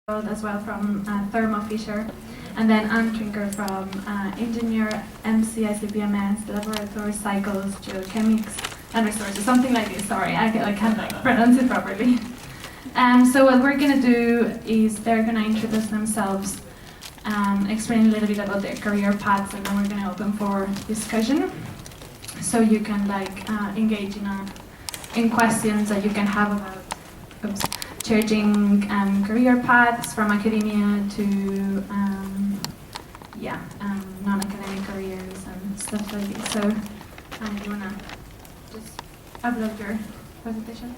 as well from Thermo Fisher, and then Anne Trinker from Engineer MCICBMS, Laboratory Cycles, Geochemics and Resources, something like this. Sorry, I can't pronounce it properly. So what we're going to do is they're going to introduce themselves, explain a little bit about their career paths, and then we're going to open for discussion. So you can engage in questions that you can have about changing career paths from academia to non-academic careers and stuff like this. So you wanna just upload your presentation?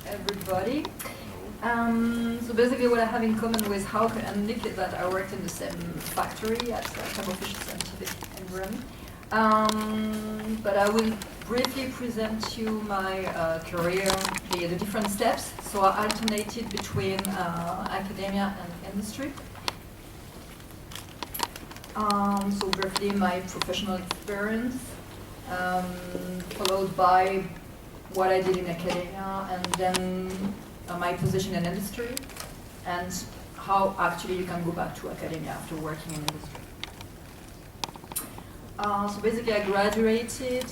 Everybody. So basically what I have in common with Hauke and Nick is that I worked in the same factory at Thermo Fisher Scientific in Rome. But I will briefly present you my career, the different steps. So I alternated between academia and industry. So briefly my professional experience, followed by what I did in academia, and then my position in industry, and how actually you can go back to academia after working in industry. So basically I graduated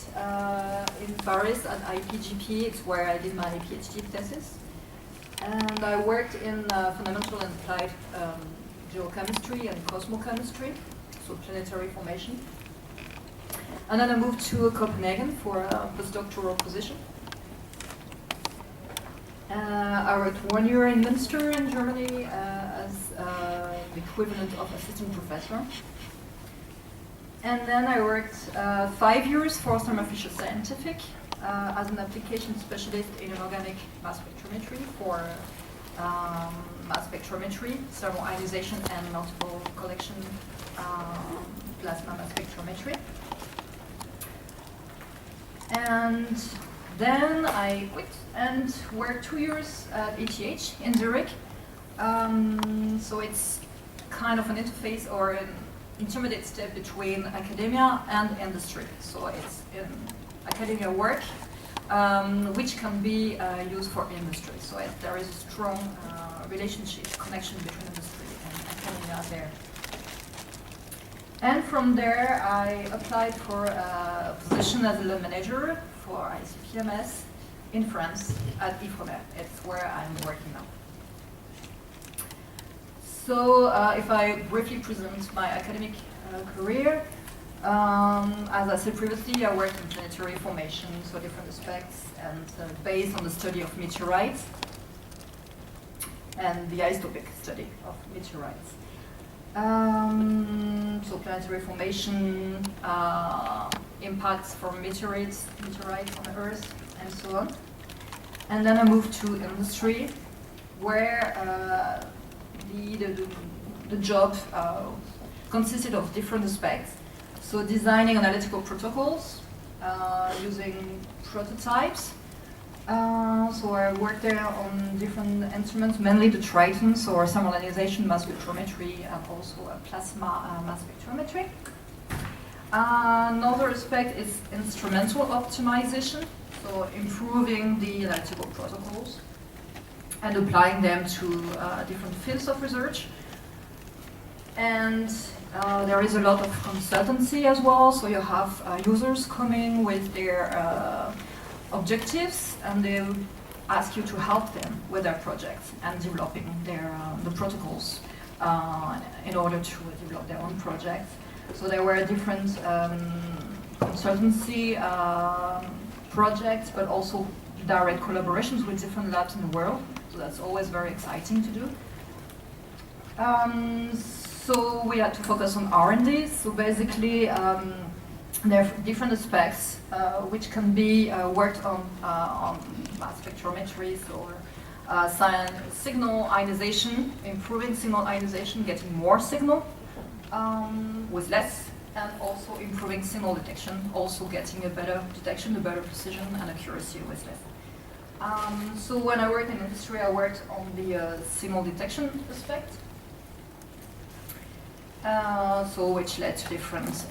in Paris at IPGP, it's where I did my PhD thesis. And I worked in fundamental and applied geochemistry and cosmochemistry, so planetary formation. And then I moved to Copenhagen for a postdoctoral position. I worked 1 year in Münster in Germany as the equivalent of assistant professor. And then I worked 5 years for Thermo Fisher Scientific as an application specialist in inorganic mass spectrometry for mass spectrometry, thermal ionization and multiple collection plasma mass spectrometry. And then I quit and worked 2 years at ETH in Zurich. So it's kind of an interface or an intermediate step between academia and industry. So it's in academia work, which can be used for industry. So there is a strong relationship, connection between industry and academia there. And from there, I applied for a position as a lab manager for ICPMS in France at IFROMER. It's where I'm working now. So if I briefly present my academic career, as I said previously, I worked in planetary formation, so different aspects, and based on the study of meteorites and the isotopic study of meteorites. So planetary formation, impacts from meteorites on the Earth, and so on. And then I moved to industry, where the job consisted of different aspects. So designing analytical protocols, using prototypes. So I worked there on different instruments, mainly the Tritons, or thermal ionization mass spectrometry, and also plasma mass spectrometry. Another aspect is instrumental optimization, so improving the analytical protocols and applying them to different fields of research. And there is a lot of consultancy as well, so you have users coming with their objectives, and they ask you to help them with their projects and developing the protocols in order to develop their own projects. So there were different consultancy projects, but also direct collaborations with different labs in the world. So that's always very exciting to do. So we had to focus on R&D. So basically, there are different aspects which can be worked on mass spectrometry, or signal ionization, improving signal ionization, getting more signal, with less, and also improving signal detection, also getting a better detection, a better precision and accuracy with less. So when I worked in industry, I worked on the signal detection aspect, so which led to different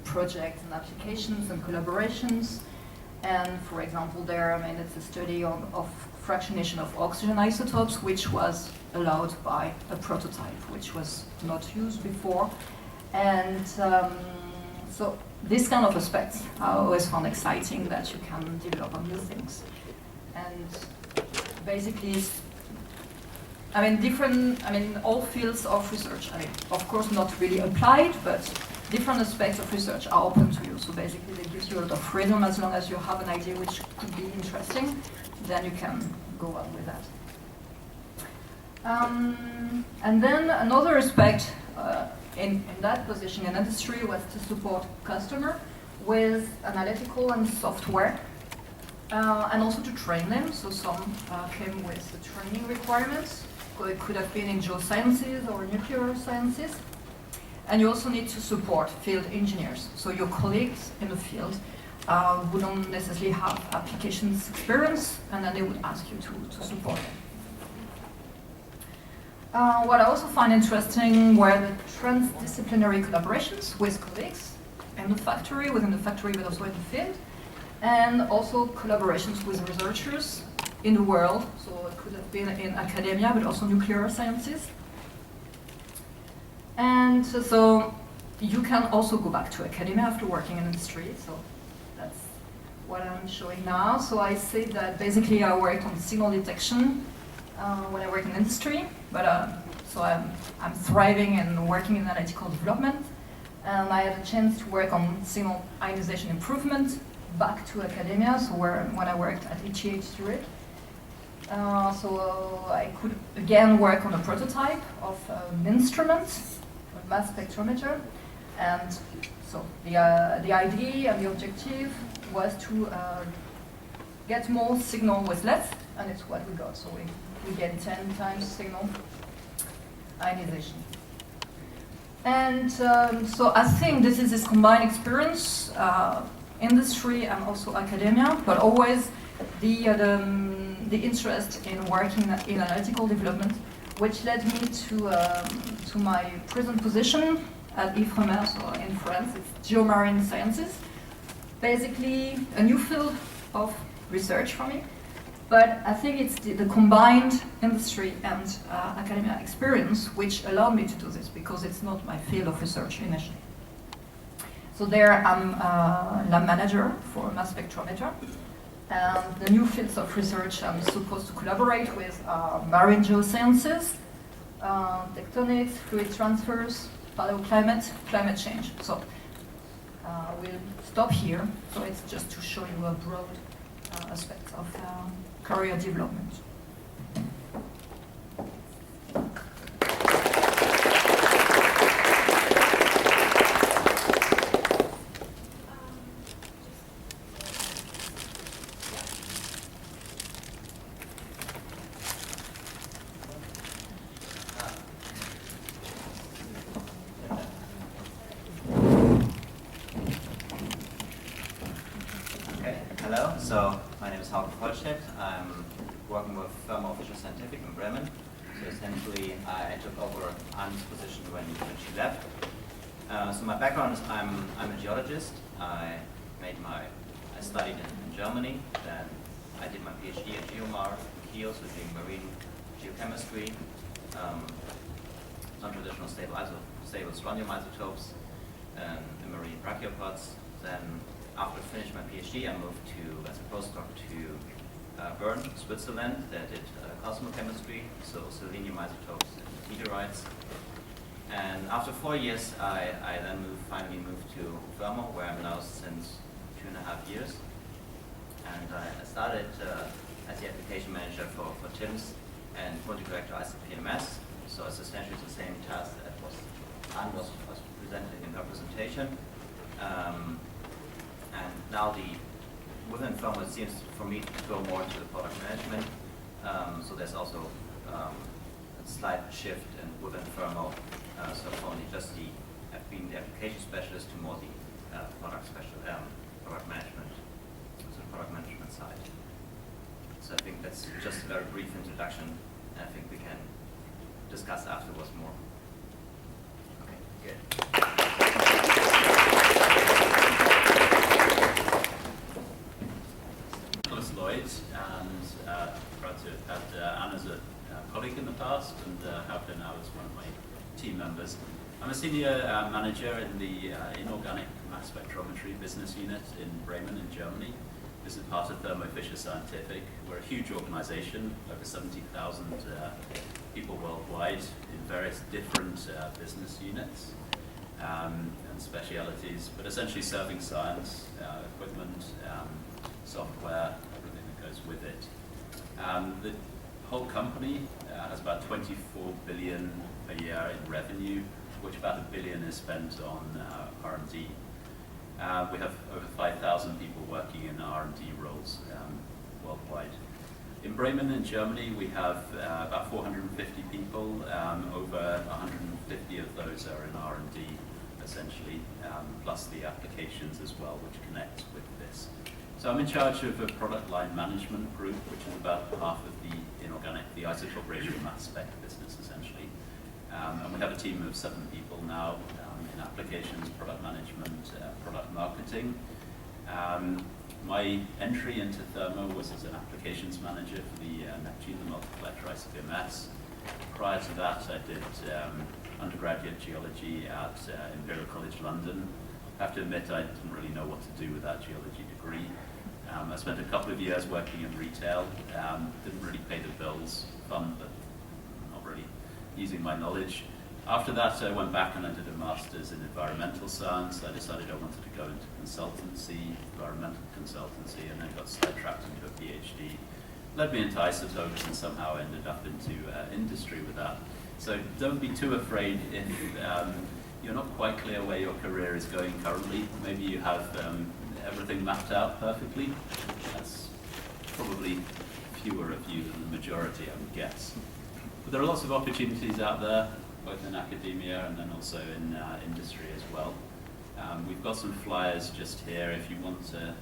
projects and applications and collaborations. And for example, there, I mean, it's a study of fractionation of oxygen isotopes, which was allowed by a prototype, which was not used before. And so this kind of aspects I always found exciting, that you can develop on new things. And basically, all fields of research, of course not really applied, but different aspects of research are open to you. So basically they give you a lot of freedom as long as you have an idea which could be interesting, then you can go on with that. And then another aspect in that position in industry was to support customer with analytical and software, and also to train them. So some came with the training requirements. So it could have been in geosciences or nuclear sciences. And you also need to support field engineers. So your colleagues in the field who don't necessarily have applications experience, and then they would ask you to support them. What I also find interesting were the transdisciplinary collaborations with colleagues in the factory, within the factory, but also in the field, and also collaborations with researchers in the world. So it could have been in academia, but also nuclear sciences. And so you can also go back to academia after working in industry. So that's what I'm showing now. So I say that basically I worked on signal detection when I worked in industry, but so I'm thriving and working in analytical development. And I had a chance to work on signal ionization improvement back to academia, so when I worked at ETH Zurich. So I could again work on a prototype of an instrument, a mass spectrometer, and so the idea and the objective was to get more signal with less, and it's what we got. So we get 10 times signal ionization. And so I think this is this combined experience, industry and also academia, but always the interest in working in analytical development, which led me to my present position at Ifremer, so in France. It's geomarine sciences. Basically, a new field of research for me. But I think it's the combined industry and academia experience which allowed me to do this, because it's not my field of research initially. So there I'm lab manager for mass spectrometer. And the new fields of research I'm supposed to collaborate with are marine geosciences, tectonics, fluid transfers, paleoclimate, climate change. So we'll stop here. So it's just to show you a broad aspect of career development. Hello, so my name is Goldschmidt. I'm working with Thermo Fisher Scientific in Bremen. So essentially, I took over Anne's position when she left. So my background is I'm a geologist. I studied in Germany. Then I did my PhD at GeoMar in Kiel, so doing marine geochemistry, non-traditional stable strontium isotopes, the marine brachiopods. Then after I finished my PhD, I moved as a postdoc to Bern, Switzerland. There I did cosmochemistry, so selenium isotopes and meteorites. And after 4 years, I then finally moved to Thermo, where I'm now since 2.5 years. And I started as the application manager for TIMS and multi-director ICP-MS. So it's essentially the same task that Anne was presented in her presentation. And now within Thermo, it seems for me to go more into the product management. So there's also a slight shift within Thermo so from only just being the application specialist to more the product management, so product management side. So I think that's just a very brief introduction, and I think we can discuss afterwards more. Okay, good. Lloyd, and proud to have had Anne as a colleague in the past, and have her now as one of my team members. I'm a senior manager in the inorganic mass spectrometry business unit in Bremen in Germany. This is part of Thermo Fisher Scientific. We're a huge organization, over 70,000 people worldwide in various different business units and specialities, but essentially serving science, equipment, software, everything that goes with it. The whole company has about 24 billion a year in revenue, of which about $1 billion is spent on R&D. We have over 5,000 people working in R&D roles worldwide. In Bremen in Germany, we have about 450 people. Over 150 of those are in R&D, essentially, plus the applications as well, which connect with this. So I'm in charge of a product line management group, which is about half of the isotope ratio mass spec business, essentially. And we have a team of 7 people now in applications, product management, product marketing. My entry into Thermo was as an applications manager for the Neptune, the multi-collector ICP-MS. Prior to that, I did undergraduate geology at Imperial College London. I have to admit, I didn't really know what to do with that geology degree. I spent a couple of years working in retail. Didn't really pay the bills, fun, but not really using my knowledge. After that, I went back and I did a master's in environmental science. I decided I wanted to go into consultancy, environmental consultancy, and then got sidetracked into a PhD. Led me into isotopes and somehow ended up into industry with that. So don't be too afraid if you're not quite clear where your career is going currently. Maybe you have everything mapped out perfectly. That's probably fewer of you than the majority, I would guess. But there are lots of opportunities out there, both in academia and then also in industry as well. We've got some flyers just here if you want to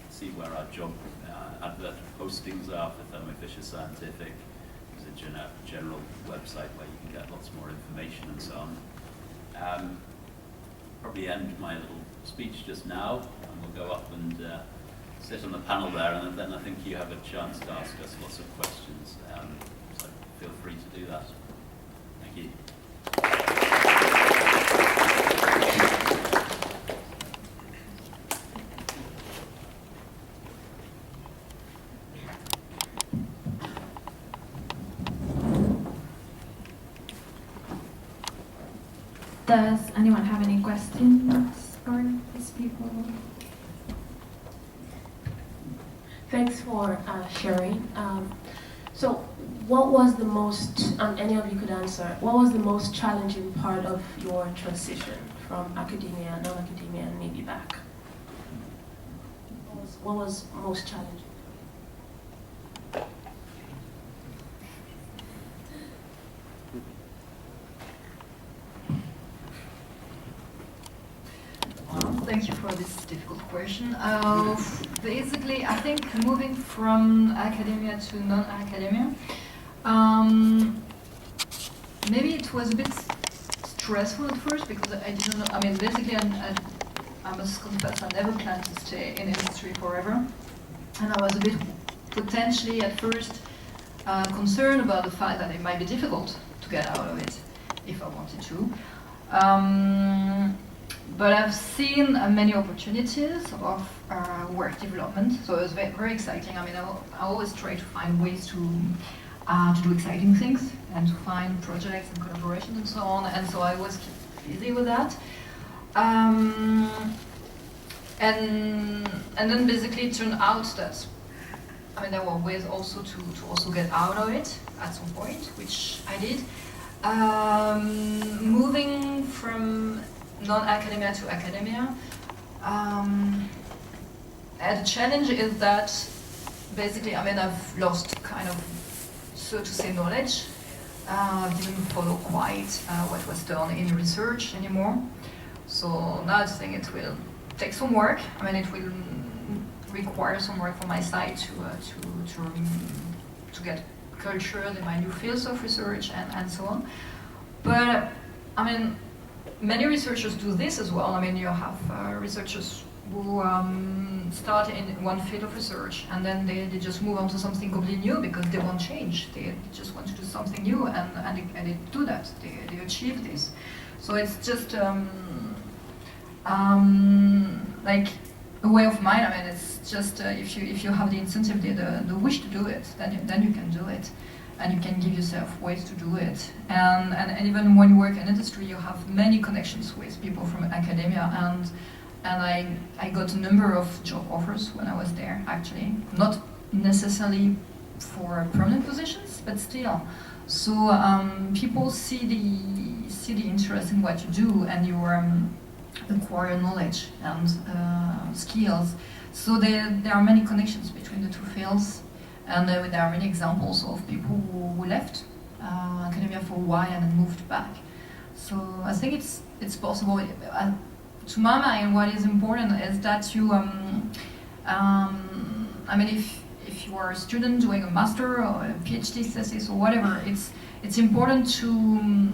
see where our job advert postings are for Thermo Fisher Scientific. There's a general website where you can get lots more information and so on. Probably end my little speech just now, and we'll go up and sit on the panel there, and then I think you have a chance to ask us lots of questions. So feel free to do that. Thank you. Does anyone have any questions for these people? Thanks for sharing. So what was the most, and any of you could answer, what was the most challenging part of your transition from academia, non-academia, and maybe back? What was most challenging? Thank you for this difficult question. Basically, I think moving from academia to non-academia, maybe it was a bit stressful at first because I didn't know. I mean, basically, I must confess I never planned to stay in industry forever, and I was a bit potentially at first concerned about the fact that it might be difficult to get out of it if I wanted to. But I've seen many opportunities of work development, so it was very, very exciting. I mean, I always try to find ways to do exciting things and to find projects and collaborations and so on, and so I was busy with that. And then basically it turned out that, I mean, there were ways also to also get out of it at some point, which I did. Moving from non-academia to academia, the challenge is that basically, I mean, I've lost kind of, so to say, knowledge. didn't follow quite what was done in research anymore. So now I think it will take some work. I mean, it will require some work from my side to get cultured in my new fields of research and so on. But I mean, many researchers do this as well. I mean, you have researchers who start in one field of research and then they just move on to something completely new because they won't change. They just want to do something new and they do that. They achieve this. So it's just like a way of mind. I mean, it's just if you have the incentive, the wish to do it, then you can do it. And you can give yourself ways to do it. And even when you work in industry, you have many connections with people from academia. And I got a number of job offers when I was there, actually. Not necessarily for permanent positions, but still. So people see the interest in what you do, and you acquire knowledge and skills. So there are many connections between the two fields. And there are many examples of people who left academia for a while and then moved back. So I think it's possible. To my mind, what is important is that you, I mean, if you are a student doing a master or a PhD thesis or whatever, it's important to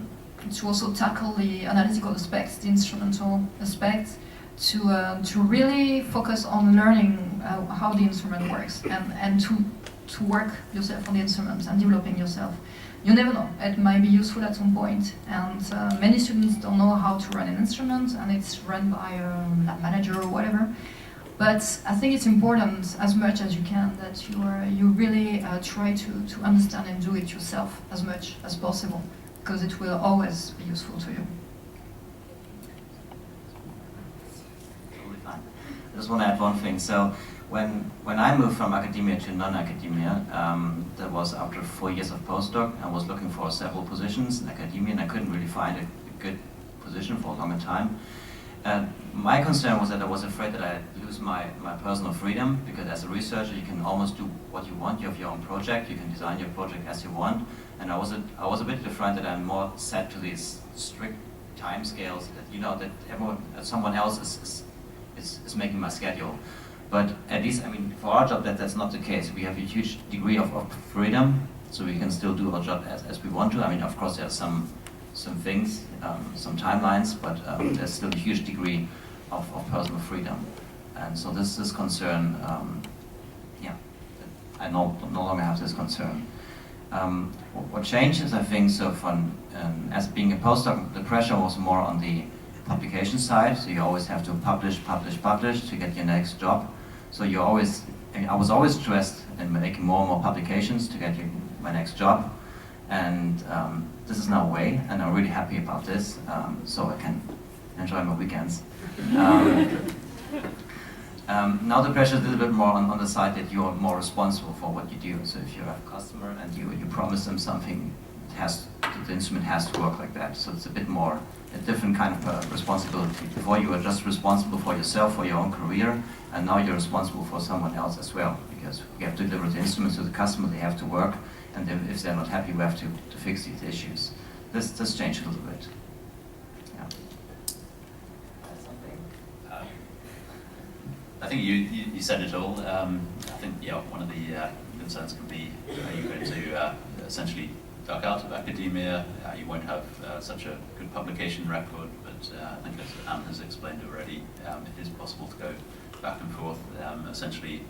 also tackle the analytical aspects, the instrumental aspects, to really focus on learning how the instrument works and to work yourself on the instruments and developing yourself. You never know, it might be useful at some point, and many students don't know how to run an instrument, and it's run by a lab manager or whatever. But I think it's important, as much as you can, that you really try to understand and do it yourself as much as possible, because it will always be useful to you. Totally fine. I just want to add one thing. So when I moved from academia to non-academia, that was after 4 years of postdoc. I was looking for several positions in academia, and I couldn't really find a good position for a longer time. My concern was that I was afraid that I'd lose my personal freedom, because as a researcher you can almost do what you want. You have your own project, you can design your project as you want, and I was a bit afraid that I'm more set to these strict time scales, that that someone else is making my schedule. But at least, I mean, for our job that's not the case. We have a huge degree of freedom, so we can still do our job as we want to. I mean, of course there are some things, some timelines, but there's still a huge degree of personal freedom. And so this concern, I no longer have this concern. What changes, I think, so as being a postdoc, the pressure was more on the publication side, so you always have to publish to get your next job. So I was always stressed in making more and more publications to get my next job. And this is now away, and I'm really happy about this, so I can enjoy my weekends. Now the pressure is a little bit more on the side that you're more responsible for what you do. So if you have a customer and you promise them something, the instrument has to work like that. So it's a bit more a different kind of responsibility. Before you were just responsible for yourself, for your own career, and now you're responsible for someone else as well, because we have to deliver the instruments to the customer, they have to work, and if they're not happy, we have to fix these issues. This changed a little bit. Yeah. I think you said it all. I think one of the concerns can be you're going to essentially duck out of academia. You won't have such a good publication record, but I think as Anne has explained already, it is possible to go back and forth. Essentially,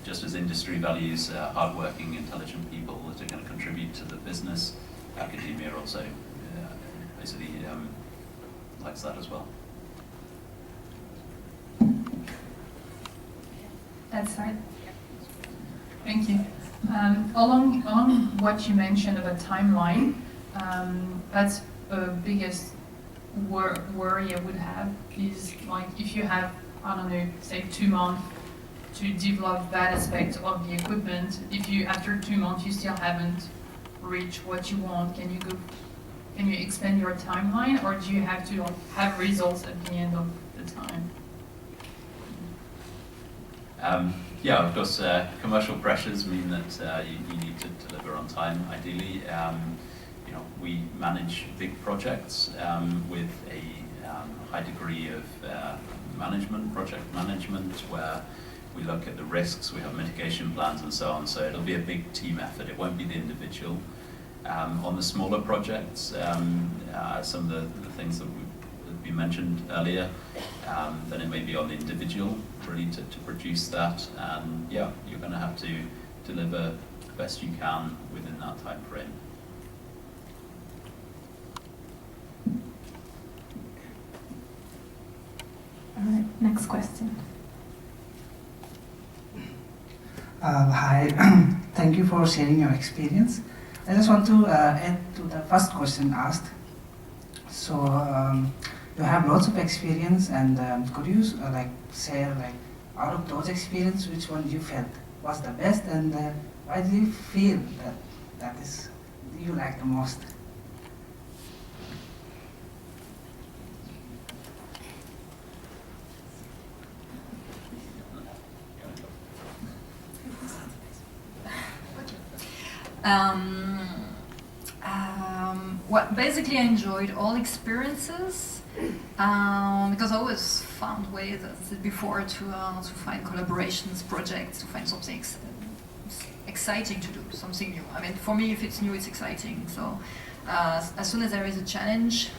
just as industry values hardworking, intelligent people that are going to contribute to the business, academia also basically likes that as well. That's right. Thank you. Along what you mentioned about timeline, that's the biggest worry I would have is like if you have, I don't know, say 2 months to develop that aspect of the equipment, if you after 2 months you still haven't reached what you want, can you expand your timeline, or do you have to have results at the end of the time? Yeah, of course, commercial pressures mean that you need to deliver on time, ideally. You know, we manage big projects with a high degree of management, project management, where we look at the risks, we have mitigation plans and so on, so it'll be a big team effort, it won't be the individual. On the smaller projects, some of the things that we mentioned earlier, then it may be on the individual really to produce that, and yeah, you're going to have to deliver the best you can within that time frame. All right, next question. Hi, thank you for sharing your experience. I just want to add to the first question asked. So you have lots of experience, and could you share out of those experience, which one you felt was the best, and why do you feel that is you like the most? Well, basically I enjoyed all experiences because I always found ways, as I said before, to find collaborations, projects, to find something exciting to do, something new. I mean, for me, if it's new, it's exciting. So as soon as there is a challenge,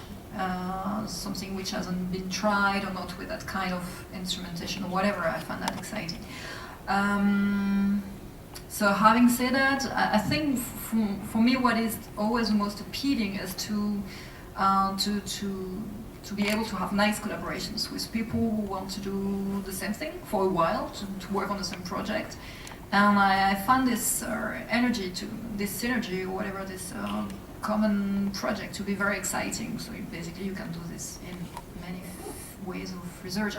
something which hasn't been tried or not with that kind of instrumentation or whatever, I find that exciting. So having said that, I think for me what is always most appealing is to be able to have nice collaborations with people who want to do the same thing for a while, to work on the same project. And I find this energy, this synergy, or whatever, this common project to be very exciting. So basically you can do this in many ways of research.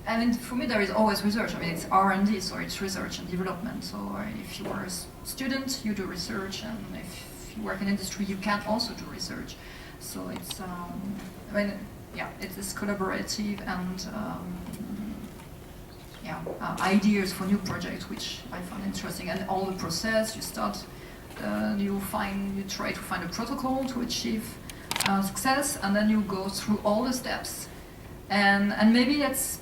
I mean, for me, there is always research. I mean, it's R&D, so it's research and development. So if you are a student, you do research, and if you work in industry, you can also do research. So it's, it's this collaborative and ideas for new projects, which I find interesting. And all the process, you start, you try to find a protocol to achieve success, and then you go through all the steps. And maybe that's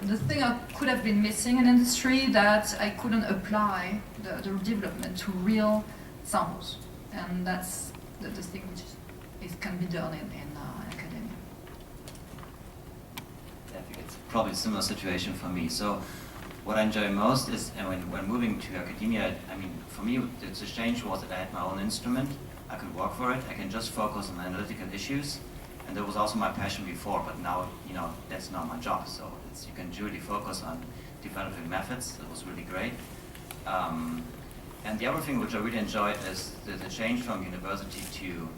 the thing I could have been missing in industry, that I couldn't apply the development to real samples, and that's the thing which can be done in academia. I think it's probably a similar situation for me. So what I enjoy most is when moving to academia, I mean, for me the change was that I had my own instrument, I could work for it, I can just focus on analytical issues. And that was also my passion before, but now, that's not my job. So you can really focus on developing methods. That was really great. And the other thing which I really enjoyed is the change from university to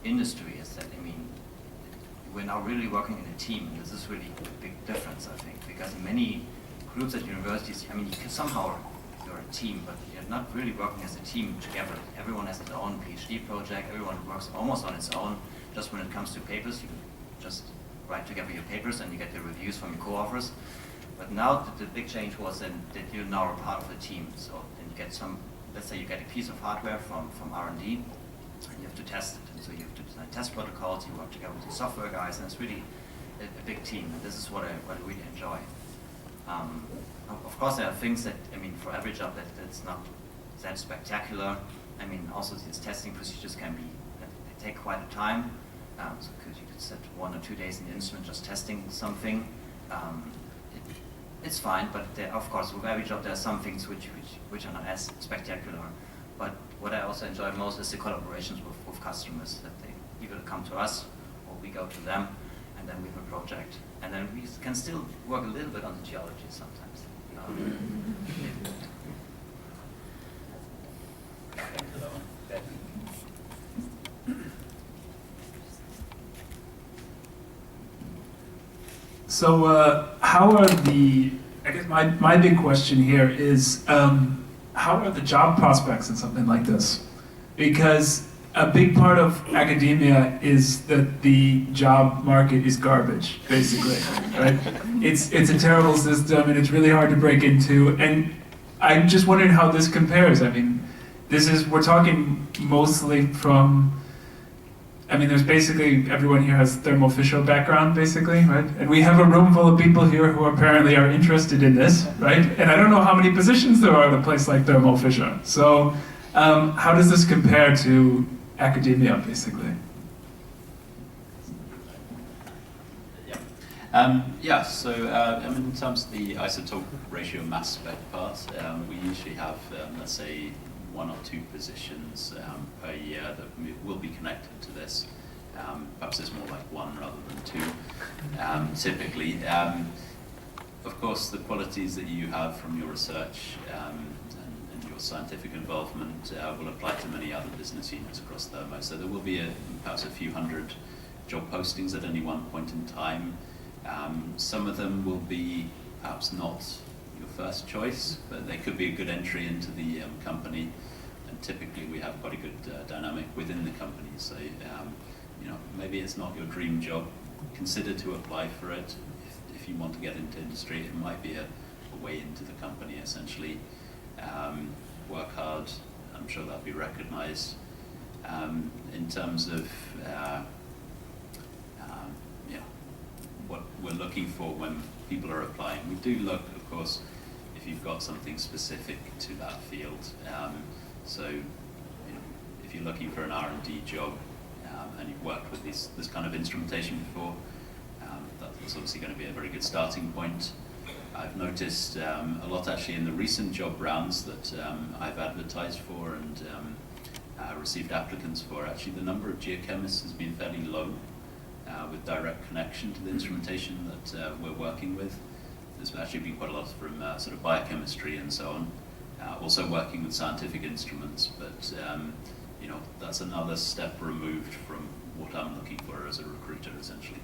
industry is that, I mean, we're now really working in a team. And this is really a big difference, I think, because in many groups at universities, I mean, you're a team, but you're not really working as a team together. Everyone has their own PhD project. Everyone works almost on its own. Just when it comes to papers, you just write together your papers and you get the reviews from your co-authors. But now the big change was that you're now a part of a team. So then you get let's say you get a piece of hardware from R&D, and you have to test it. And so you have to design test protocols, you work together with the software guys, and it's really a big team. And this is what I really enjoy. Of course, there are things that, I mean, for every job that's not that spectacular. I mean, also these testing procedures they take quite a time. So you could set 1 or 2 days in the instrument just testing something. It's fine, but of course with every job there are some things which are not as spectacular. But what I also enjoy most is the collaborations with customers, that they either come to us or we go to them, and then we have a project. And then we can still work a little bit on the geology sometimes. So how are I guess my big question here is, how are the job prospects in something like this? Because a big part of academia is that the job market is garbage, basically, right? It's a terrible system and it's really hard to break into. And I'm just wondering how this compares. I mean, we're talking mostly from, I mean, there's basically, everyone here has Thermo Fisher background, basically, right? And we have a room full of people here who apparently are interested in this, right? And I don't know how many positions there are at a place like Thermo Fisher. So how does this compare to academia, basically? So I mean, in terms of the isotope ratio mass spec part, we usually have, let's say, 1 or 2 positions per year that will be connected to this. Perhaps it's more like 1 rather than 2, typically. Of course, the qualities that you have from your research and your scientific involvement will apply to many other business units across Thermo. So there will be perhaps a few hundred job postings at any one point in time. Some of them will be perhaps not your first choice, but they could be a good entry into the company. And typically we have quite a good dynamic within the company. So you know, maybe it's not your dream job. Consider to apply for it. If you want to get into industry, it might be a way into the company, essentially. Work hard, I'm sure that'll be recognized. In terms of what we're looking for when people are applying, we do look, of course, if you've got something specific to that field. So you know, if you're looking for an R&D job and you've worked with this kind of instrumentation before, that's obviously going to be a very good starting point. I've noticed a lot actually in the recent job rounds that I've advertised for and received applicants for. Actually, the number of geochemists has been fairly low with direct connection to the instrumentation that we're working with. There's actually been quite a lot from sort of biochemistry and so on. Also working with scientific instruments, but you know, that's another step removed from what I'm looking for as a recruiter, essentially.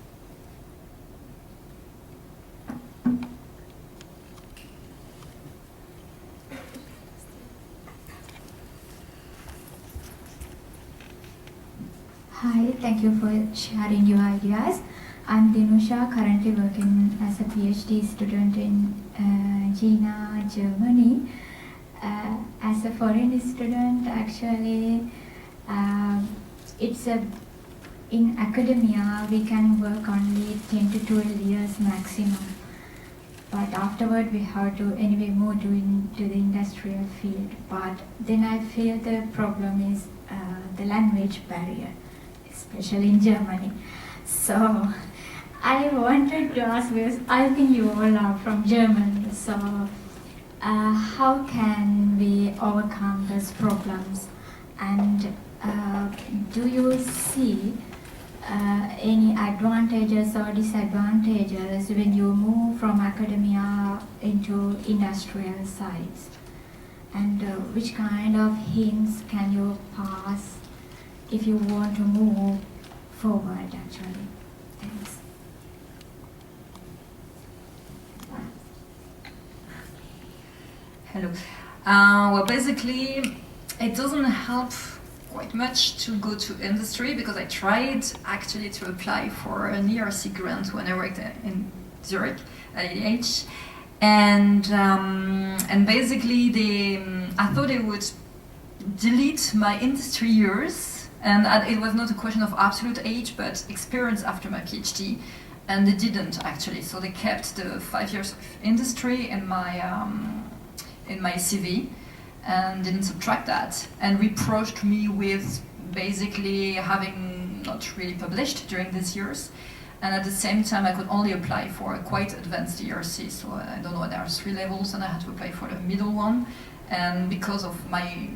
Hi, thank you for sharing your ideas. I'm Dinusha, currently working as a PhD student in Jena, Germany. As a foreign student, actually, in academia, we can work only 10 to 12 years maximum. But afterward, we have to anyway move into the industrial field. But then I feel the problem is the language barrier, especially in Germany. So I wanted to ask this, I think you all are from Germany, so how can we overcome these problems? And do you see any advantages or disadvantages when you move from academia into industrial sites? And which kind of hints can you pass if you want to move forward, actually? Thanks. Hello. Well, basically, it doesn't help quite much to go to industry because I tried actually to apply for an ERC grant when I worked in Zurich at ADH, and basically I thought it would delete my industry years, and it was not a question of absolute age but experience after my PhD, and they didn't actually. So they kept the 5 years of industry in my CV and didn't subtract that, and reproached me with basically having not really published during these years. And at the same time, I could only apply for a quite advanced ERC, so I don't know, there are 3 levels, and I had to apply for the middle one. And because of my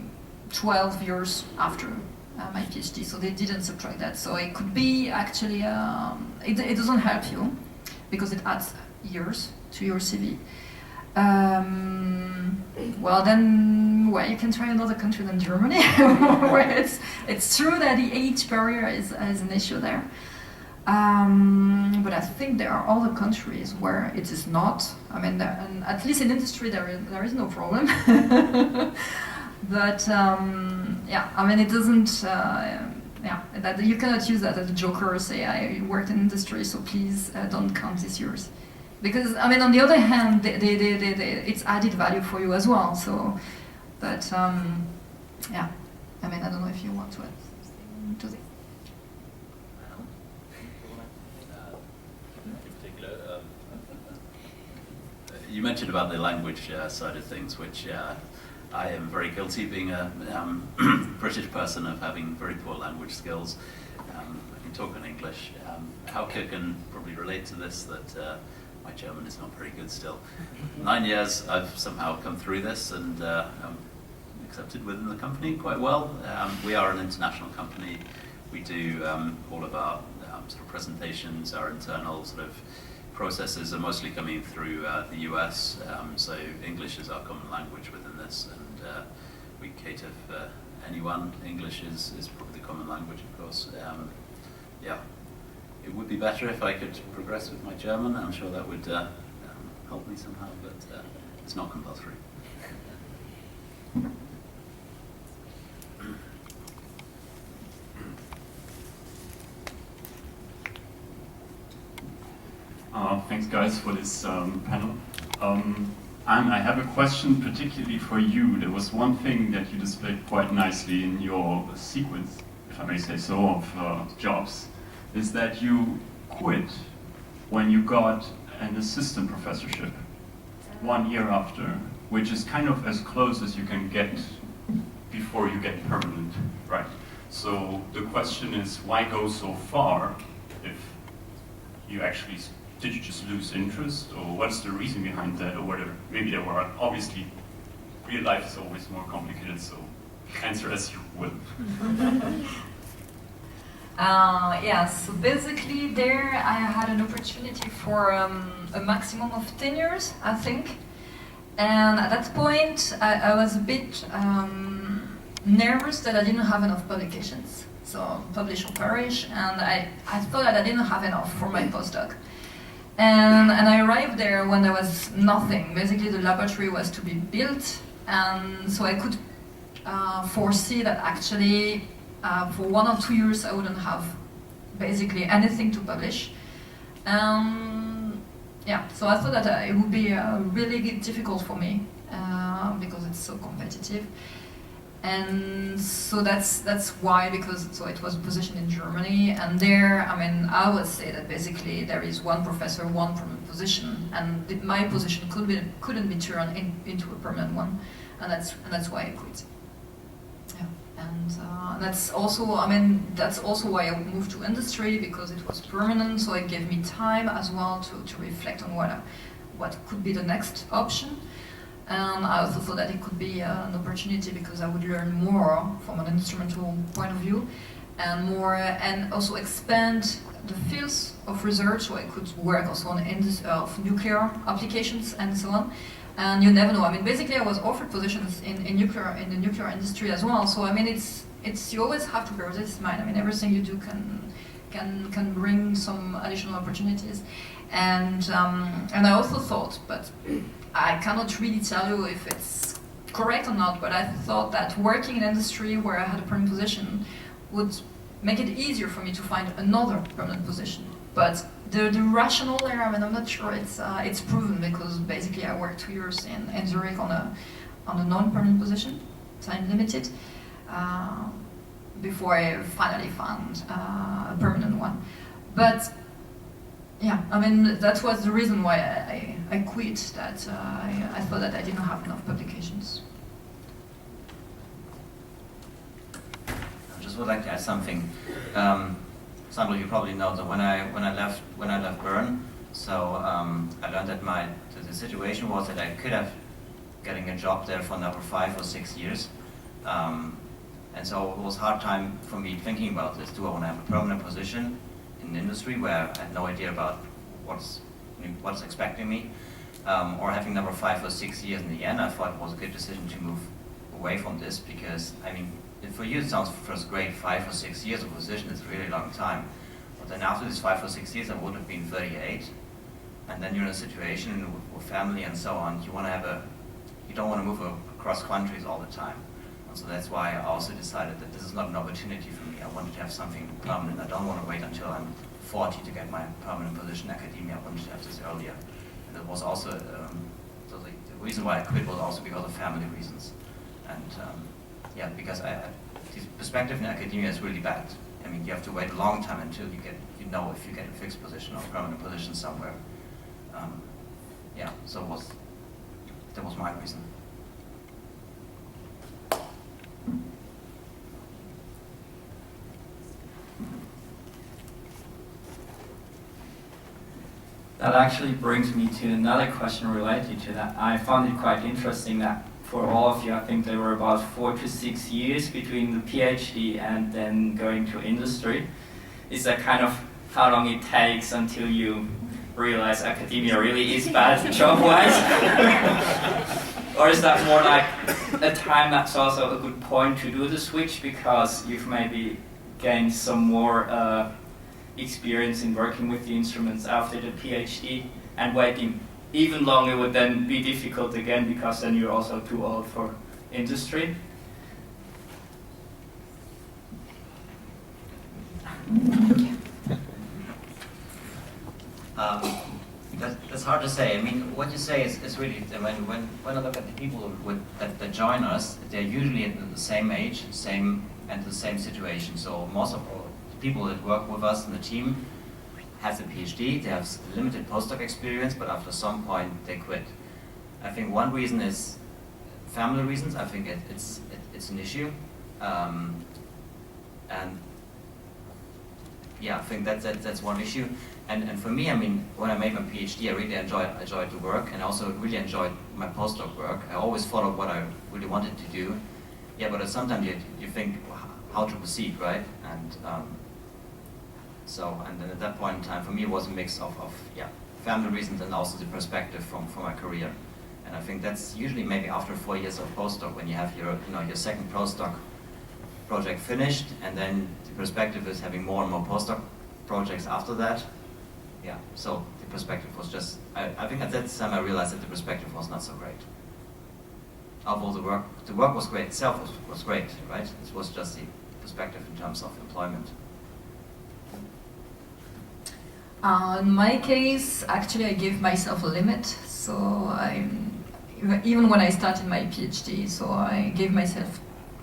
12 years after my PhD, so they didn't subtract that. So it could be actually, it doesn't help you because it adds years to your CV. Well, then, well, you can try another country than Germany, where it's true that the age barrier is an issue there. But I think there are other countries where it is not. I mean, and at least in industry there is no problem. But yeah, I mean, it doesn't, yeah, that you cannot use that as a joker, say, I worked in industry, so please don't count these years. Because, I mean, on the other hand, it's added value for you as well, so, but, yeah, I mean, I don't know if you want to add something to this. You mentioned about the language side of things, which I am very guilty, being a British person, of having very poor language skills. I can talk in English. Hauke can probably relate to this, that my German is not very good still. 9 years I've somehow come through this, and I'm accepted within the company quite well. We are an international company. We do all of our sort of presentations, our internal sort of processes are mostly coming through the US, so English is our common language within this, and we cater for anyone. English is probably the common language, of course. Yeah, it would be better if I could progress with my German. I'm sure that would help me somehow, but it's not compulsory. Thanks, guys, for this panel. I have a question particularly for you. There was one thing that you displayed quite nicely in your sequence, if I may say so, of jobs, is that you quit when you got an assistant professorship 1 year after, which is kind of as close as you can get before you get permanent, right? So the question is, why go so far if you actually, did you just lose interest, or what's the reason behind that, or whatever? Maybe there were, obviously, real life is always more complicated, so answer as you will. Yeah, so basically there I had an opportunity for a maximum of 10 years, I think. And at that point, I was a bit nervous that I didn't have enough publications. So publish or perish, and I thought that I didn't have enough for my postdoc. And I arrived there when there was nothing. Basically, the laboratory was to be built, and so I could foresee that actually for 1 or 2 years I wouldn't have basically anything to publish. Yeah, so I thought that it would be really difficult for me because it's so competitive. And so that's why, because so it was a position in Germany, and there, I mean, I would say that basically there is one professor, one permanent position, and my position couldn't be turned into a permanent one, and that's why I quit. Yeah, and that's also, I mean, that's also why I moved to industry, because it was permanent, so it gave me time as well to reflect on what could be the next option. And I also thought that it could be an opportunity because I would learn more from an instrumental point of view, and also expand the fields of research, so I could work also on nuclear applications and so on. And you never know. I mean, basically, I was offered positions in the nuclear industry as well. So I mean, it's you always have to bear this in mind. I mean, everything you do can bring some additional opportunities. And I also thought, but I cannot really tell you if it's correct or not, but I thought that working in industry where I had a permanent position would make it easier for me to find another permanent position. But the rationale there, I mean, I'm not sure it's proven, because basically I worked 2 years in Zurich on a non-permanent position, time limited, before I finally found a permanent one. But yeah, I mean, that was the reason why I quit, that I thought that I didn't have enough publications. I just would like to add something. Sandro, you probably know that when I left Bern, so I learned that the situation was that I could have getting a job there for another 5 or 6 years, and so it was a hard time for me thinking about this. Do I want to have a permanent position in the industry where I had no idea about what's expecting me, or having another 5 or 6 years? In the end, I thought it was a good decision to move away from this, because I mean, for you it sounds first great, 5 or 6 years of position is a really long time, but then after these 5 or 6 years I would have been 38, and then you're in a situation with family and so on. You don't want to move across countries all the time. So that's why I also decided that this is not an opportunity for me. I wanted to have something permanent. I don't want to wait until I'm 40 to get my permanent position in academia. I wanted to have this earlier. And it was also, so the reason why I quit was also because of family reasons. And yeah, because the perspective in academia is really bad. I mean, you have to wait a long time until you know if you get a fixed position or a permanent position somewhere. Yeah, so that was my reason. That actually brings me to another question related to that. I found it quite interesting that for all of you, I think there were about 4 to 6 years between the PhD and then going to industry. Is that kind of how long it takes until you realize academia really is bad job-wise? Or is that more like a time that's also a good point to do the switch because you've maybe gained some more experience in working with the instruments after the PhD, and waiting even longer would then be difficult again because then you're also too old for industry? That's hard to say. I mean, what you say is really, when I look at the people that join us, they're usually at the same age, and the same situation. So most of the people that work with us in the team have a PhD, they have limited postdoc experience, but after some point they quit. I think one reason is family reasons. I think it's an issue, and yeah, I think that's one issue. And for me, I mean, when I made my PhD, I really enjoyed the work, and also really enjoyed my postdoc work. I always followed what I really wanted to do. Yeah, but sometimes you think how to proceed, right? And and then at that point in time, for me, it was a mix of family reasons and also the perspective from my career. And I think that's usually maybe after 4 years of postdoc, when you have your second postdoc project finished, and then the perspective is having more and more postdoc projects after that. Yeah, so the perspective was just, I think at that time I realized that the perspective was not so great. Although the work was great, itself was great, right? It was just the perspective in terms of employment. In my case, actually I gave myself a limit, so even when I started my PhD, so I gave myself,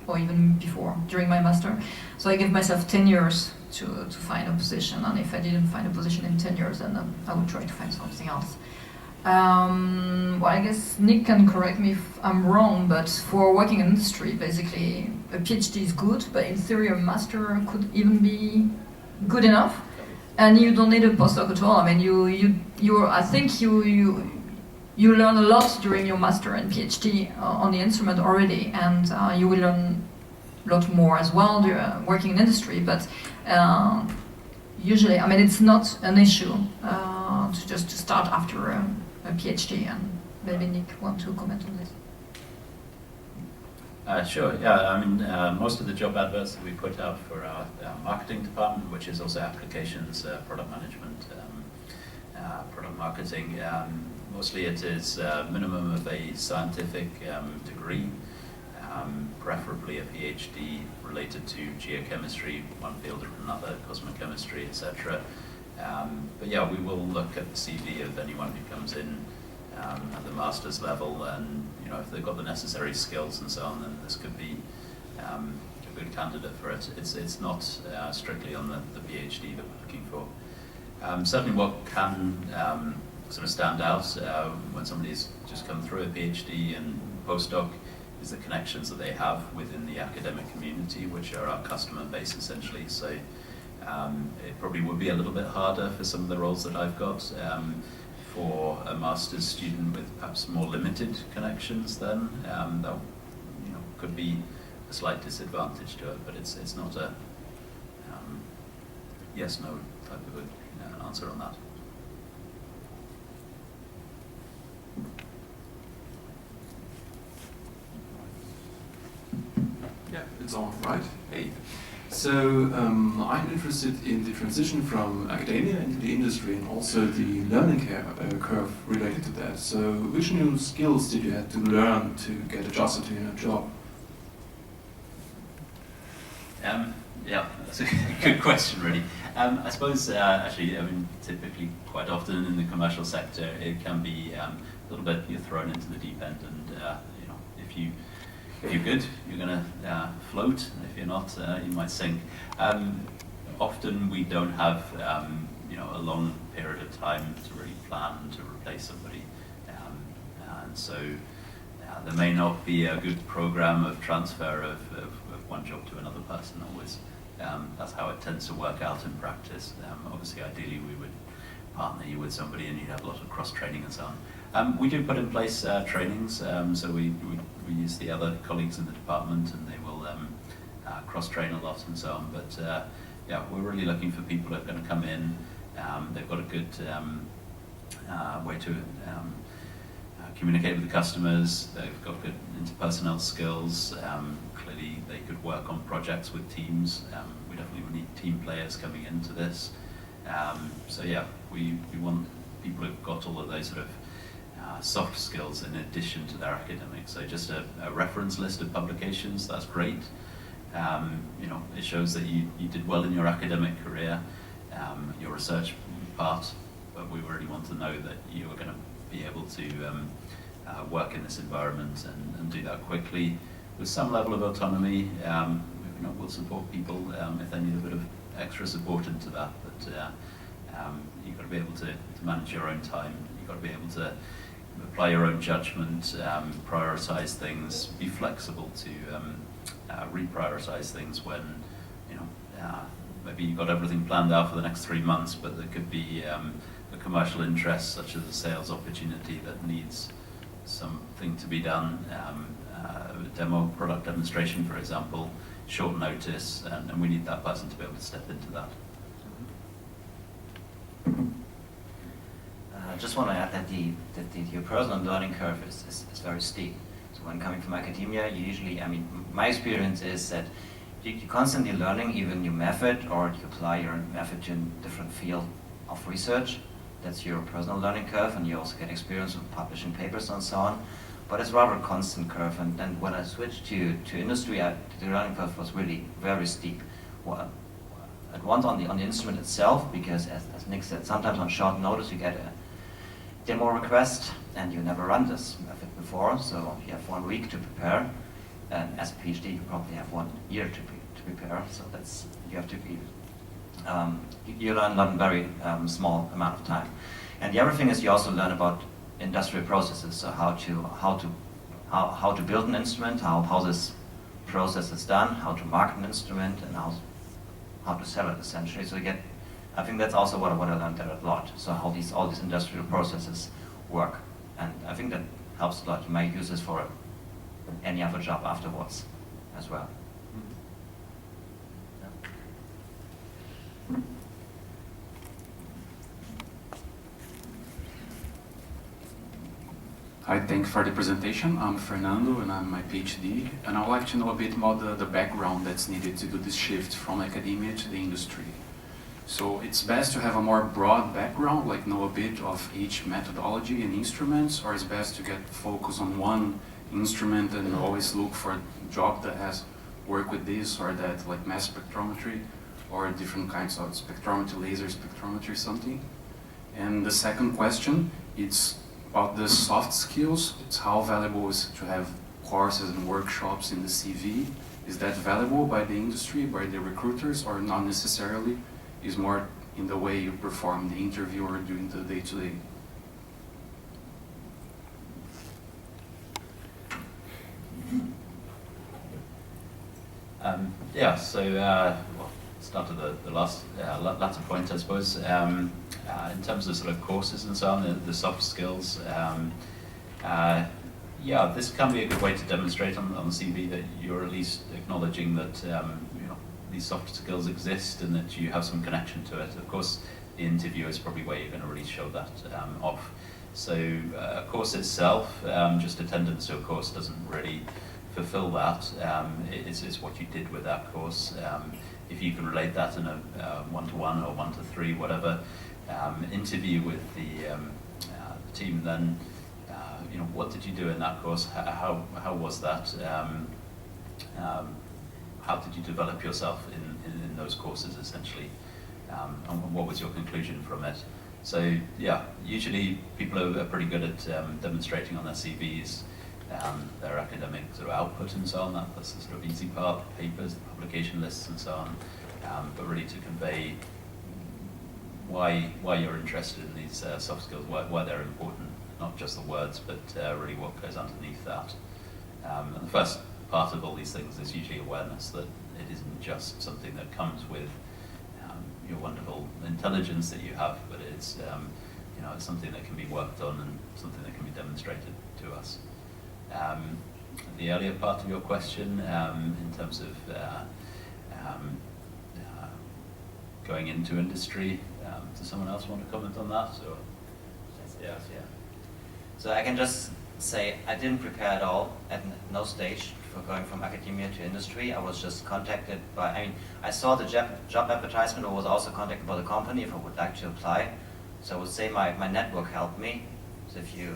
or even before, during my master, so I gave myself 10 years to find a position, and if I didn't find a position in 10 years, then I would try to find something else. Well, I guess Nick can correct me if I'm wrong, but for working in industry, basically, a PhD is good, but in theory a master could even be good enough, and you don't need a postdoc at all. I mean, I think you learn a lot during your master and PhD on the instrument already, and you will learn a lot more as well working in industry, but usually, I mean, it's not an issue to start after a PhD, and maybe Nick want to comment on this. Sure, yeah, I mean, most of the job adverts that we put out for our marketing department, which is also applications, product management, product marketing, mostly it is minimum of a scientific degree, preferably a PhD related to geochemistry, one field or another, cosmochemistry, etc. But yeah, we will look at the CV of anyone who comes in at the master's level, and if they've got the necessary skills and so on, then this could be a good candidate for it. It's not strictly on the PhD that we're looking for. Certainly what can sort of stand out when somebody's just come through a PhD and postdoc is the connections that they have within the academic community, which are our customer base essentially. So it probably would be a little bit harder for some of the roles that I've got. For a master's student with perhaps more limited connections, then that could be a slight disadvantage to it. But it's not a yes/no type of an answer on that. Yeah, it's on, right? Hey. So I'm interested in the transition from academia into the industry, and also the learning curve related to that. So which new skills did you have to learn to get adjusted to your job? Yeah, that's a good question, really. I suppose, actually, I mean, typically, quite often in the commercial sector, it can be a little bit, you're thrown into the deep end, and you know, if you're good, you're going to float. If you're not, you might sink. Often we don't have, you know, a long period of time to really plan to replace somebody, and so there may not be a good program of transfer of one job to another person always. That's how it tends to work out in practice. Obviously, ideally, we would partner you with somebody and you'd have a lot of cross-training and so on. We do put in place trainings, so we use the other colleagues in the department and they will cross-train a lot and so on. But yeah, we're really looking for people who are going to come in. They've got a good way to communicate with the customers. They've got good interpersonal skills. Clearly, they could work on projects with teams. We definitely need team players coming into this. So yeah, we want people who've got all of those sort of soft skills in addition to their academics. So just a reference list of publications, that's great. You know, it shows that you did well in your academic career, your research part, but we really want to know that you are going to be able to work in this environment and do that quickly with some level of autonomy. You know, we'll support people if they need a bit of extra support into that, but you've got to be able to manage your own time. You've got to be able to apply your own judgment, prioritize things, be flexible to reprioritize things when, you know, maybe you've got everything planned out for the next 3 months, but there could be a commercial interest such as a sales opportunity that needs something to be done, demo product demonstration, for example, short notice, and we need that person to be able to step into that. I just want to add that your personal learning curve is very steep. So when coming from academia, you usually, I mean, my experience is that you're constantly learning either new method or you apply your method to a different field of research. That's your personal learning curve, and you also get experience with publishing papers and so on. But it's rather a constant curve, and then when I switched to industry, the learning curve was really very steep. Well, at once on the instrument itself, because as Nick said, sometimes on short notice you get a demo request and you never run this method before, so you have 1 week to prepare, and as a PhD you probably have 1 year to prepare, so that's, you have to be, you learn a very small amount of time. And the other thing is you also learn about industrial processes, so how to build an instrument, how this process is done, how to market an instrument, and how to sell it essentially. So you get, I think that's also what I learned there a lot. So how all these industrial processes work, and I think that helps a lot. You might use this for any other job afterwards as well. Hi, thanks for the presentation. I'm Fernando and I'm my PhD, and I'd like to know a bit about the background that's needed to do this shift from academia to the industry. So it's best to have a more broad background, like know a bit of each methodology and instruments, or it's best to get focus on one instrument and always look for a job that has work with this or that, like mass spectrometry or different kinds of spectrometry, laser spectrometry, something. And the second question, it's about the soft skills. It's how valuable is it to have courses and workshops in the CV? Is that valuable by the industry, by the recruiters, or not necessarily? Is more in the way you perform the interview or during the day-to-day? Yeah, so well, start at the last latter point, I suppose. In terms of sort of courses and so on, the soft skills, yeah, this can be a good way to demonstrate on the CV that you're at least acknowledging that you know, these soft skills exist and that you have some connection to it. Of course, the interview is probably where you're going to really show that off. So a course itself, just attendance to a course doesn't really fulfill that. It's what you did with that course. If you can relate that in a one-to-one or one-to-three, whatever, interview with the team, then you know, what did you do in that course? How was that? how did you develop yourself in those courses essentially, and what was your conclusion from it? So yeah, usually people are pretty good at demonstrating on their CVs their academic sort of output and so on. That's the sort of easy part, papers, publication lists and so on. But really to convey why you're interested in these soft skills, why they're important, not just the words, but really what goes underneath that. And the first part of all these things is usually awareness that it isn't just something that comes with your wonderful intelligence that you have, but it's it's something that can be worked on and something that can be demonstrated to us. The earlier part of your question, in terms of going into industry, does someone else want to comment on that? Or? Yes, yeah. So I can just say I didn't prepare at all, at no stage, for going from academia to industry. I was just contacted by, I saw the job advertisement, or was also contacted by the company if I would like to apply. So I would say my network helped me. So if you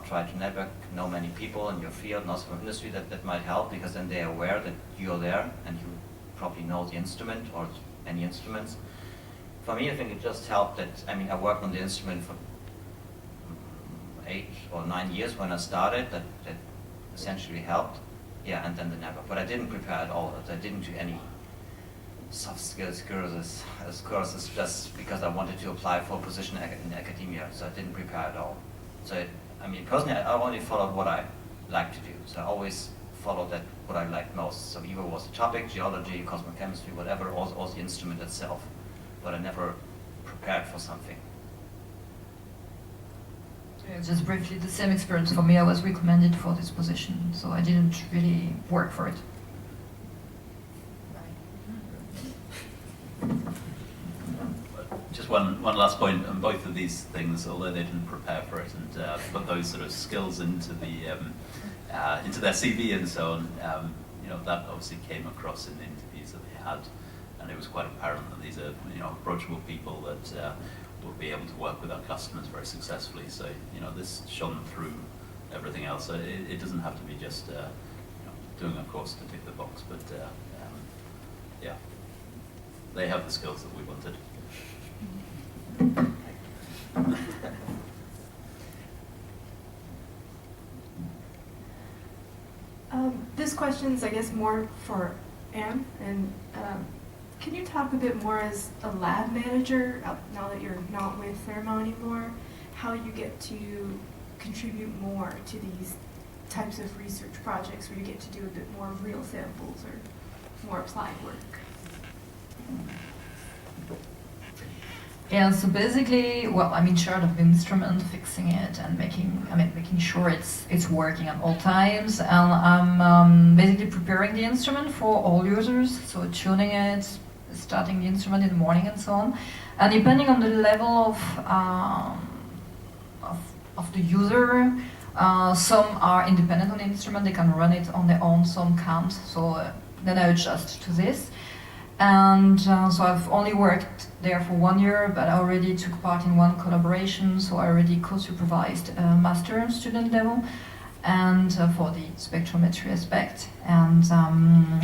try to network, know many people in your field and also from industry, that might help, because then they're aware that you're there and you probably know the instrument or any instruments. For me, I think it just helped that, I worked on the instrument for 8 or 9 years when I started, that essentially helped. Yeah, and then the network. But I didn't prepare at all. I didn't do any soft skills courses just because I wanted to apply for a position in academia, so I didn't prepare at all. So personally, I only followed what I like to do. So I always followed what I liked most. So either was the topic, geology, cosmochemistry, whatever, or the instrument itself. But I never prepared for something. Yeah, just briefly, the same experience for me. I was recommended for this position, so I didn't really work for it. Just one last point on both of these things, although they didn't prepare for it and put those sort of skills into their CV and so on. That obviously came across in the interviews that they had, and it was quite apparent that these are approachable people that will be able to work with our customers very successfully. So this shone through everything else. So it doesn't have to be just doing a course to tick the box, but yeah, they have the skills that we wanted. This question is, I guess, more for Anne. And can you talk a bit more as a lab manager, now that you're not with Thermo anymore, how you get to contribute more to these types of research projects where you get to do a bit more real samples or more applied work? Yeah, so basically, well, I'm in charge of the instrument, fixing it and making sure it's working at all times. And I'm basically preparing the instrument for all users, so tuning it, starting the instrument in the morning and so on. And depending on the level of the user, some are independent on the instrument, they can run it on their own, some can't. So then I adjust to this. And so I've only worked there for 1 year, but I already took part in one collaboration, so I already co-supervised a master student level, and for the spectrometry aspect. And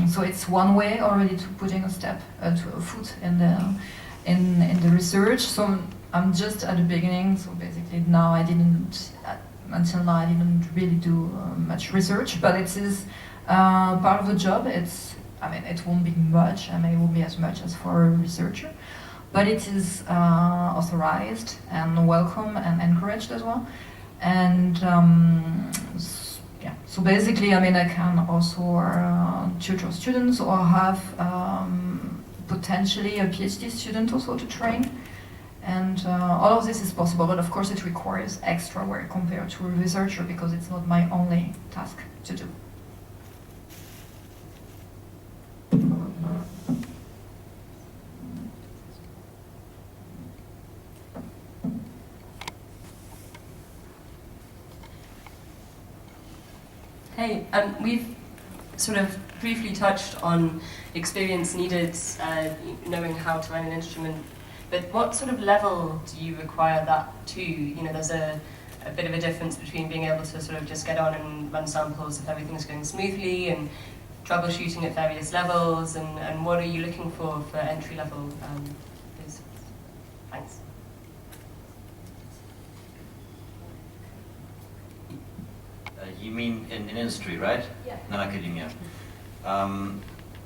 so it's one way already to putting a foot in the research. So I'm just at the beginning, so basically now until now I didn't really do much research, but it is part of the job. It won't be much, it won't be as much as for a researcher, but it is authorized and welcome and encouraged as well. And yeah, so basically, I can also tutor students or have potentially a PhD student also to train. And all of this is possible, but of course it requires extra work compared to a researcher, because it's not my only task to do. Hey, we've sort of briefly touched on experience needed, knowing how to run an instrument, but what sort of level do you require that to? There's a bit of a difference between being able to sort of just get on and run samples if everything's going smoothly, and troubleshooting at various levels, and what are you looking for entry-level participants? Thanks. You mean in industry, right? Yeah. Not academia.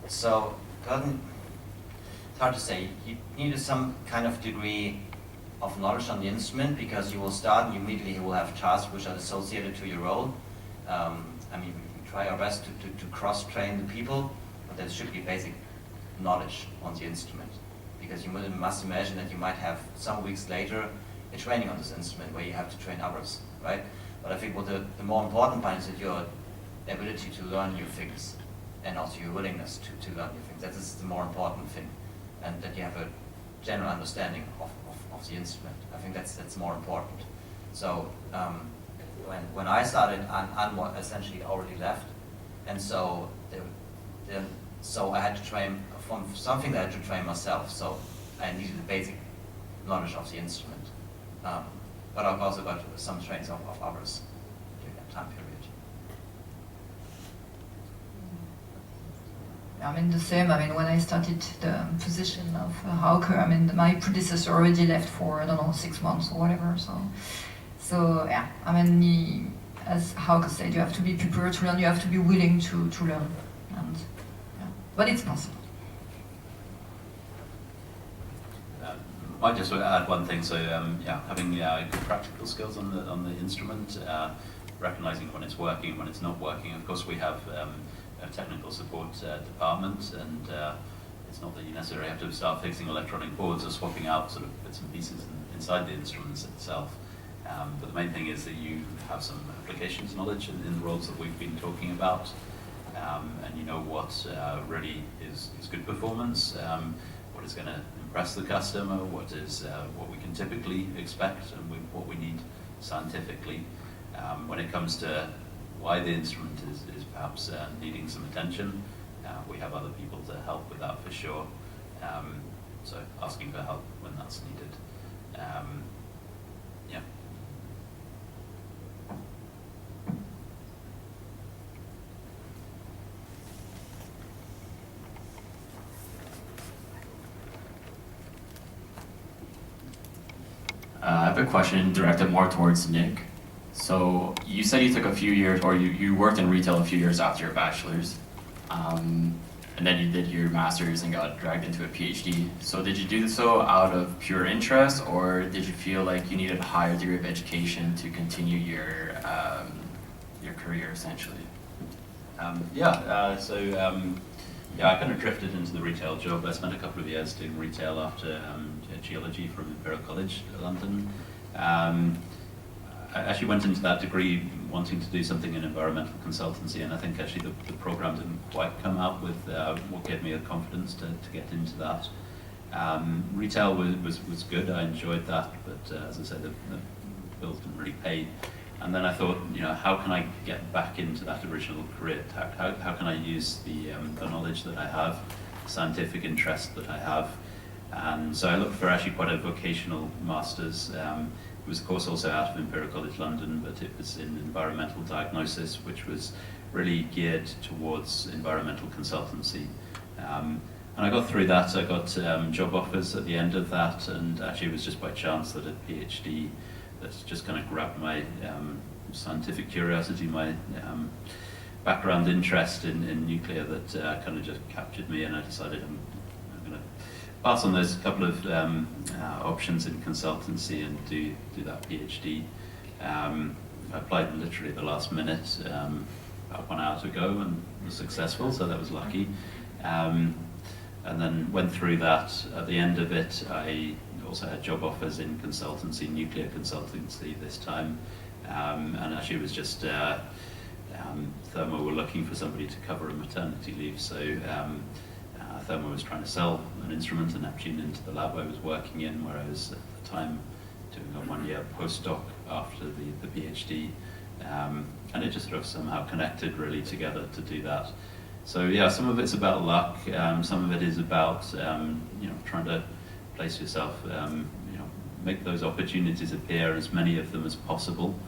So, it's hard to say. You need some kind of degree of knowledge on the instrument, because you will start and you immediately will have tasks which are associated to your role. I mean, we try our best to cross-train the people, but there should be basic knowledge on the instrument. Because you must imagine that you might have some weeks later a training on this instrument where you have to train others, right? But I think what the more important part is that your ability to learn new things, and also your willingness to learn new things. That is the more important thing, and that you have a general understanding of the instrument. I think that's more important. So when I started, Anwar essentially already left, and so so I had to train from something that I had to train myself. So I needed the basic knowledge of the instrument, but I've also got some trainings of others during that time period. I mean, the same. I mean, when I started the position of Hauke, I mean, my predecessor already left for, I don't know, 6 months or whatever. So yeah, I mean, as Hauke said, you have to be prepared to learn, you have to be willing to learn. And, yeah. But it's possible. I might just add one thing. So yeah, having good practical skills on the instrument, recognizing when it's working, when it's not working. Of course, we have a technical support department, and it's not that you necessarily have to start fixing electronic boards or swapping out sort of bits and pieces inside the instruments itself. But the main thing is that you have some applications knowledge in the roles that we've been talking about, and you know what really is good performance, what is going to impress the customer, what we can typically expect, and what we need scientifically. When it comes to why the instrument is perhaps needing some attention, we have other people to help with that for sure. So asking for help when that's needed. Yeah. I have a question directed more towards Nick. So you said you took a few years, or you worked in retail a few years after your bachelor's, and then you did your master's and got dragged into a PhD. So did you do so out of pure interest, or did you feel like you needed a higher degree of education to continue your career, essentially? Yeah, I kind of drifted into the retail job. I spent a couple of years doing retail after geology from Imperial College London. I actually went into that degree wanting to do something in environmental consultancy, and I think actually the program didn't quite come out with what gave me the confidence to get into that. Retail was good, I enjoyed that, but as I said, the bills didn't really pay. And then I thought, how can I get back into that original career? How can I use the knowledge that I have, scientific interest that I have? And so I looked for actually quite a vocational master's. It was, of course, also out of Imperial College London, but it was in environmental diagnosis, which was really geared towards environmental consultancy. And I got through that. I got job offers at the end of that, and actually it was just by chance that a PhD that's just kind of grabbed my scientific curiosity, my background interest in nuclear that kind of just captured me, and I decided I'm going to pass on those couple of options in consultancy and do that PhD. I applied literally at the last minute, about 1 hour to go, and was successful, so that was lucky. And then went through that. At the end of it, I also had job offers in consultancy, nuclear consultancy this time, and actually it was just Thermo were looking for somebody to cover a maternity leave, so Thermo was trying to sell an instrument, an Neptune, into the lab I was working in, where I was at the time doing a 1-year postdoc after the PhD, and it just sort of somehow connected really together to do that. So yeah, some of it's about luck, some of it is about trying to place yourself, make those opportunities appear, as many of them as possible.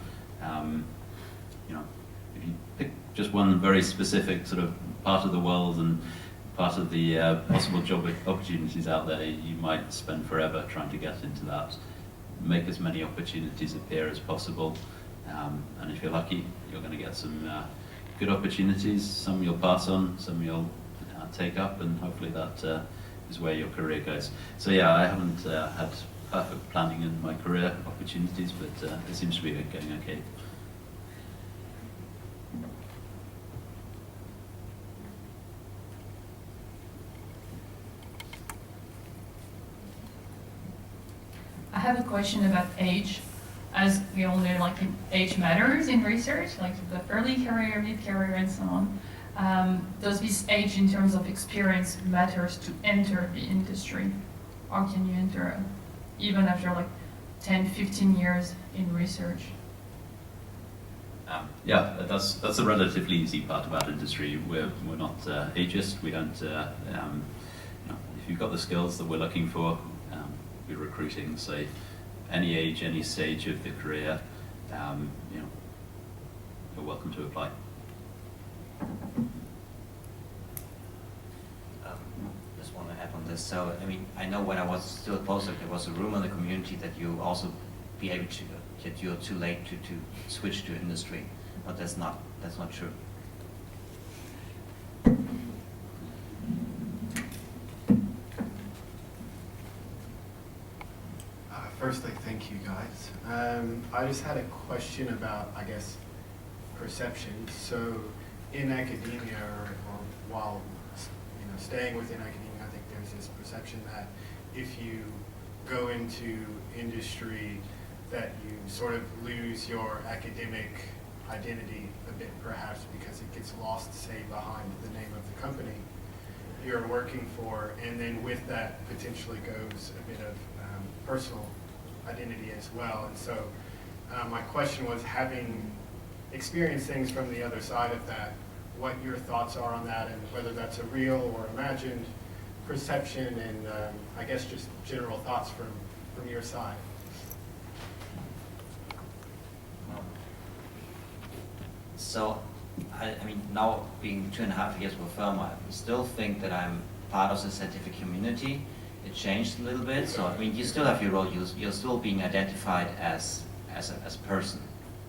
if you pick just one very specific sort of part of the world and part of the possible job opportunities out there, you might spend forever trying to get into that. Make as many opportunities appear as possible, and if you're lucky, you're going to get some good opportunities. Some you'll pass on, some you'll take up, and hopefully that is where your career goes. So yeah, I haven't had perfect planning in my career opportunities, but it seems to be going okay. I have a question about age. As we all know, like age matters in research, like the early career, mid-career, and so on. Does this age in terms of experience matters to enter the industry? Or can you enter even after like 10, 15 years in research? Yeah, that's a relatively easy part about industry. We're not ageist. We don't. If you've got the skills that we're looking for, we're recruiting, say, any age, any stage of the career. You're welcome to apply. Just want to add on this. So, I mean, I know when I was still a postdoc, there was a rumor in the community that you also be able to, that you're too late to switch to industry, but that's not true. Firstly, thank you guys. I just had a question about, I guess, perception. So, in academia, or while staying within academia, I think there's this perception that if you go into industry, that you sort of lose your academic identity a bit, perhaps because it gets lost, say, behind the name of the company you're working for, and then with that potentially goes a bit of personal identity as well. And so my question was, having experienced things from the other side of that, what your thoughts are on that, and whether that's a real or imagined perception, and I guess just general thoughts from your side. So, I mean, now being 2.5 years with a firm, I still think that I'm part of the scientific community. It changed a little bit, so I mean, you still have your role. You're still being identified as a person,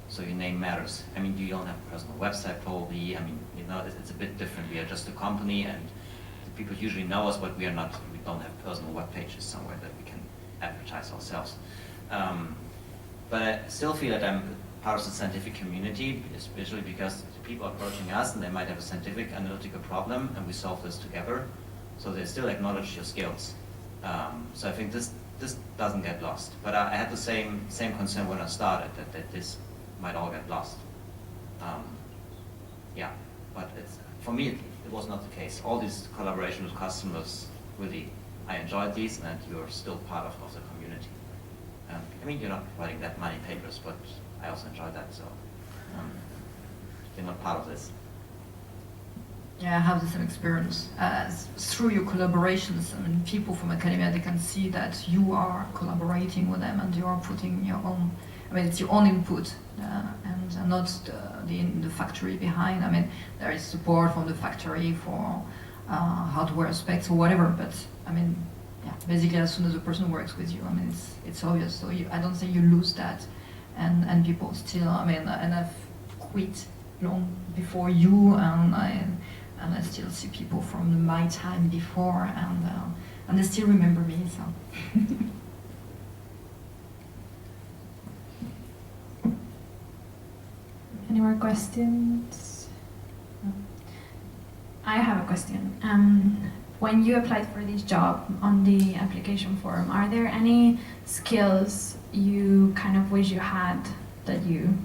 so your name matters. I mean, you don't have a personal website probably. I mean, it's a bit different. We are just a company, and the people usually know us, but we are not. We don't have personal web pages somewhere that we can advertise ourselves. But I still feel that I'm part of the scientific community, especially because the people are approaching us, and they might have a scientific analytical problem, and we solve this together. So they still acknowledge your skills. So I think this doesn't get lost. But I had the same concern when I started, that this might all get lost. Yeah, but for me it was not the case. All these collaboration with customers, really, I enjoyed these, and you're still part of the community. I mean, you're not writing that many papers, but I also enjoyed that, so you're not part of this. Yeah, I have the same experience. Through your collaborations, I mean, people from academia, they can see that you are collaborating with them and you are putting your own, I mean, it's your own input and not the factory behind. I mean, there is support from the factory for hardware specs or whatever, but I mean, yeah, basically as soon as a person works with you, I mean, it's obvious. So I don't think you lose that, and people still, I mean, and I've quit long before you, and I still see people from my time before, and they still remember me. So. Any more questions? I have a question. When you applied for this job on the application form, are there any skills you kind of wish you had that you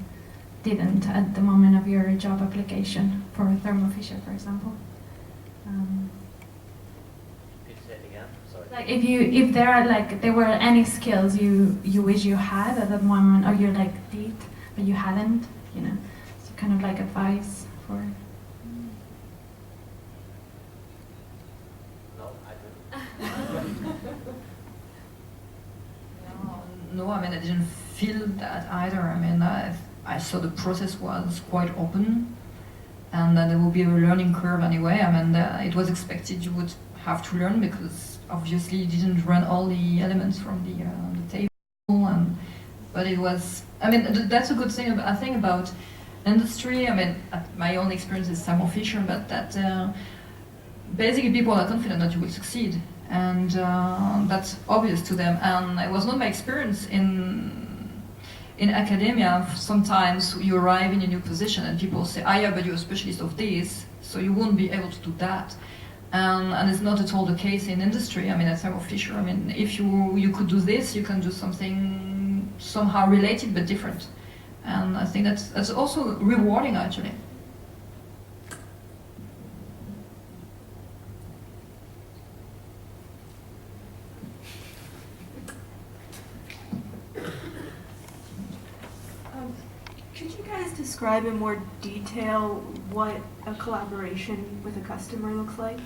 didn't at the moment of your job application for Thermo Fisher, for example? Could you say it again? Sorry. Like if there were any skills you wish you had at that moment, or you like did but you hadn't, you know, so kind of like advice for. No, I didn't. No, I mean, I didn't feel that either. I mean, I saw the process was quite open, and there will be a learning curve anyway. I mean, it was expected you would have to learn because obviously you didn't run all the elements from the table, but it was, I mean, that's a good thing I think about industry. I mean, my own experience is Thermo Fisher, but that basically people are confident that you will succeed, and that's obvious to them. And it was not my experience in academia. Sometimes you arrive in a new position and people say, ah yeah, but you're a specialist of this, so you won't be able to do that. And it's not at all the case in industry. I mean, at Thermo Fisher, I mean, if you could do this, you can do something somehow related but different. And I think that's also rewarding, actually. Could you guys describe in more detail what a collaboration with a customer looks like?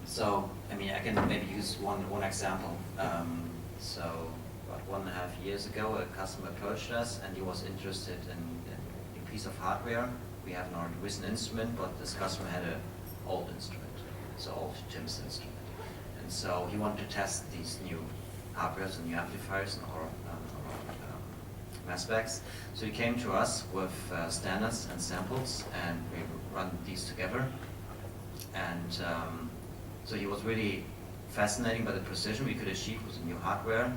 So, I mean, I can maybe use one example. So, about 1.5 years ago, a customer approached us and he was interested in a piece of hardware. We have an R&D instrument, but this customer had an old instrument, so old Tim's instrument. And so he wanted to test these new hardware and new amplifiers or mass specs. So he came to us with standards and samples, and we run these together. And so he was really fascinated by the precision we could achieve with the new hardware.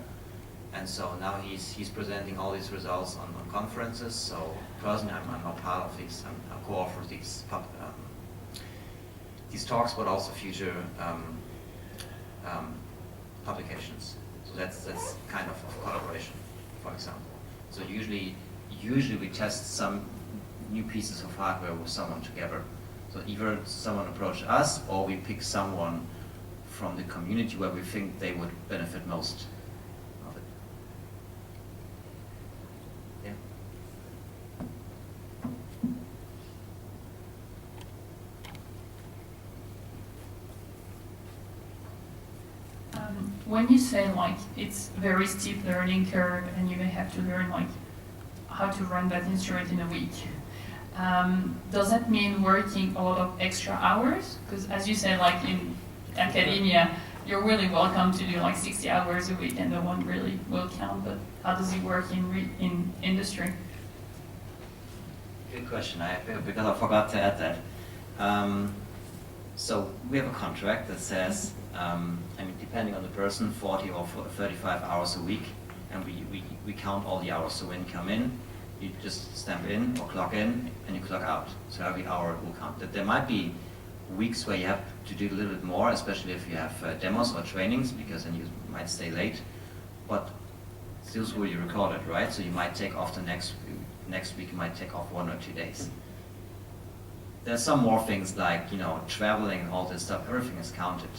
And so now he's presenting all these results on conferences. So personally, I'm not part of these. I'm co-author of these talks, but also future publications. So that's kind of collaboration, for example. So usually we test some new pieces of hardware with someone together. So either someone approached us, or we pick someone from the community where we think they would benefit most of it. Yeah. When you say like it's very steep learning curve and you may have to learn like how to run that instrument in a week, does that mean working a lot of extra hours? Because as you say, like in academia, you're really welcome to do like 60 hours a week and no one really will count, but how does it work in industry? Good question, because I forgot to add that. So we have a contract that says, I mean, depending on the person, 40 or 35 hours a week, and we count all the hours. So when you come in, you just stamp in or clock in, and you clock out. So every hour will count. There might be weeks where you have to do a little bit more, especially if you have demos or trainings, because then you might stay late. But still will you record it, right? So you might take off the next week, you might take off 1 or 2 days. There's some more things like, you know, traveling, all this stuff, everything is counted.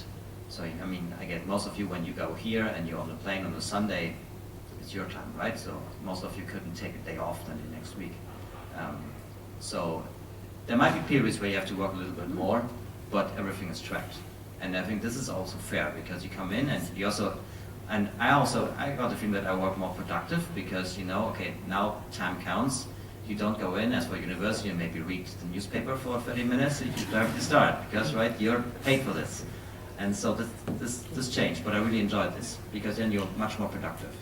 So, I mean, I get most of you, when you go here and you're on the plane on a Sunday, it's your time, right? So most of you couldn't take a day off then the next week. So there might be periods where you have to work a little bit more, but everything is tracked. And I think this is also fair, because you come in and you also, and I got the feeling that I work more productive, because, you know, okay, now time counts. You don't go in as for university and maybe read the newspaper for 30 minutes. You directly start, because, right, you're paid for this. And so this changed, but I really enjoyed this, because then you're much more productive.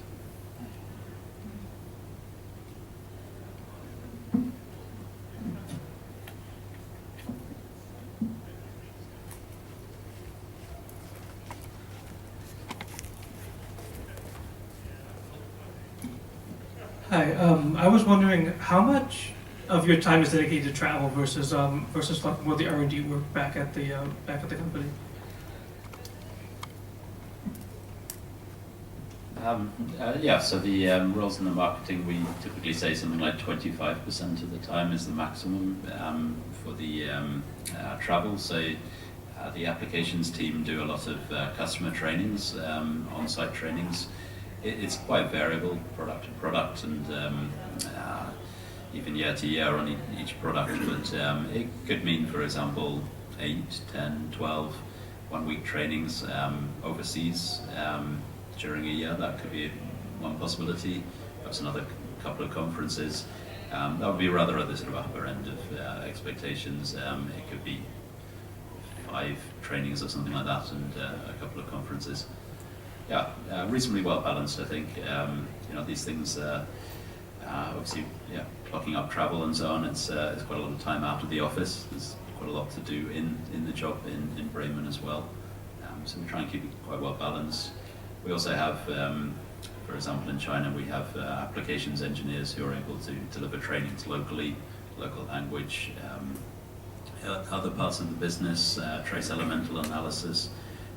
Hi, I was wondering how much of your time is dedicated to travel versus like more the R&D work back at the company. Yeah, so the roles in the marketing, we typically say something like 25% of the time is the maximum. For the travel, say the applications team do a lot of customer trainings, on-site trainings. It's quite variable, product to product, and even year to year on each product. But it could mean, for example, 8, 10, 12 one-week trainings overseas during a year. That could be one possibility. Perhaps another couple of conferences. That would be rather at the sort of upper end of expectations. It could be 5 trainings or something like that, and a couple of conferences. Yeah, reasonably well balanced, I think. You know, these things, obviously, yeah, clocking up travel and so on. It's quite a lot of time out of the office. There's quite a lot to do in the job in Bremen as well. So we try and keep it quite well balanced. We also have, for example, in China, we have applications engineers who are able to deliver trainings locally, local language, other parts of the business, trace elemental analysis,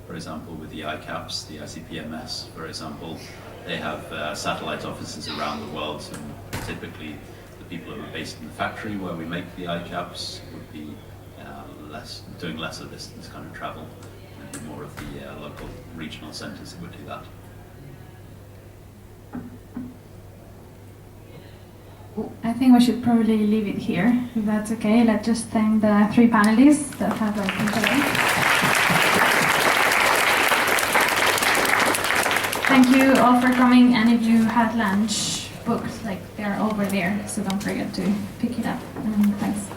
for example, with the ICAPS, the ICP-MS, for example. They have satellite offices around the world, and typically the people who are based in the factory where we make the ICAPS would be doing less of this kind of travel, and more of the local regional centres that would do that. I think we should probably leave it here, if that's okay. Let's just thank the 3 panelists that have come today. Thank you all for coming, and if you had lunch booked, like they're over there, so don't forget to pick it up. Thanks.